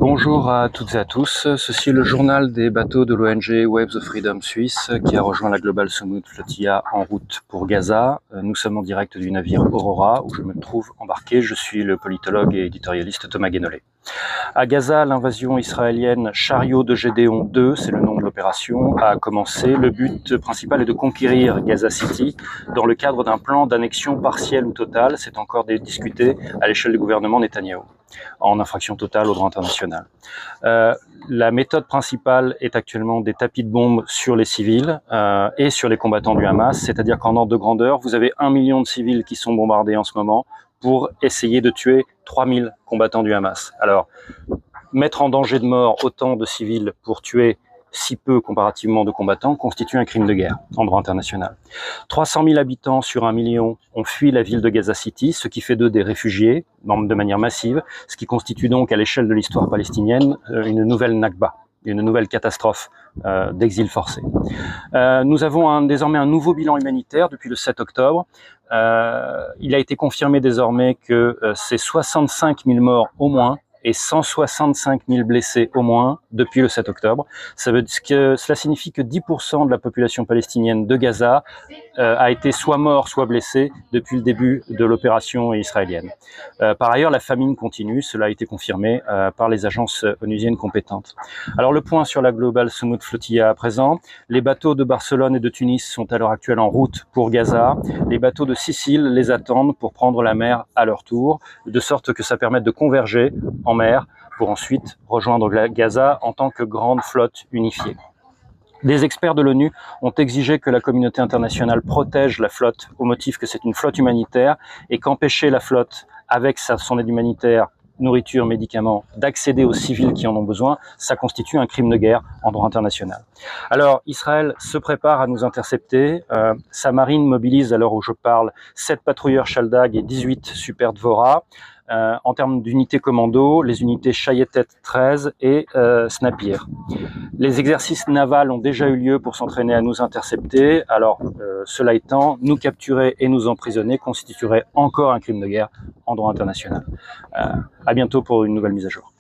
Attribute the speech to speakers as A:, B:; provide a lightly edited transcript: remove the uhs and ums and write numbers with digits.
A: Bonjour à toutes et à tous, ceci est le journal des bateaux de l'ONG Waves of Freedom Suisse qui a rejoint la Global Smooth Flotilla en route pour Gaza. Nous sommes en direct du navire Aurora où je me trouve embarqué. Je suis le politologue et éditorialiste Thomas Guénolé. À Gaza, l'invasion israélienne Chariot de Gédéon 2, c'est le nom de l'opération, a commencé. Le but principal est de conquérir Gaza City dans le cadre d'un plan d'annexion partielle ou totale. C'est encore discuté à l'échelle du gouvernement Netanyahou, en infraction totale au droit international. La méthode principale est actuellement des tapis de bombes sur les civils et sur les combattants du Hamas, c'est-à-dire qu'en ordre de grandeur, vous avez 1 million de civils qui sont bombardés en ce moment pour essayer de tuer 3000 combattants du Hamas. Alors, mettre en danger de mort autant de civils pour tuer si peu comparativement de combattants constitue un crime de guerre en droit international. 300 000 habitants sur 1 million ont fui la ville de Gaza City, ce qui fait d'eux des réfugiés de manière massive, ce qui constitue donc à l'échelle de l'histoire palestinienne une nouvelle Nakba, une nouvelle catastrophe d'exil forcé. Nous avons désormais un nouveau bilan humanitaire depuis le 7 octobre. Il a été confirmé désormais que c'est 65 000 morts au moins et 165 000 blessés au moins depuis le 7 octobre. Cela signifie que 10% de la population palestinienne de Gaza a été soit mort, soit blessé depuis le début de l'opération israélienne. Par ailleurs, la famine continue, cela a été confirmé par les agences onusiennes compétentes. Alors le point sur la Global Smooth Flotilla à présent. Les bateaux de Barcelone et de Tunis sont à l'heure actuelle en route pour Gaza. Les bateaux de Sicile les attendent pour prendre la mer à leur tour, de sorte que ça permette de converger en mer pour ensuite rejoindre Gaza en tant que grande flotte unifiée. Des experts de l'ONU ont exigé que la communauté internationale protège la flotte au motif que c'est une flotte humanitaire et qu'empêcher la flotte avec son aide humanitaire, nourriture, médicaments, d'accéder aux civils qui en ont besoin, ça constitue un crime de guerre en droit international. Alors, Israël se prépare à nous intercepter. Sa marine mobilise, à l'heure où je parle, 7 patrouilleurs Shaldag et 18 Super Dvorah. En termes d'unités commando, les unités Shayetet 13 et Snapir. Les exercices navals ont déjà eu lieu pour s'entraîner à nous intercepter. Alors, cela étant, nous capturer et nous emprisonner constituerait encore un crime de guerre en droit international. À bientôt pour une nouvelle mise à jour.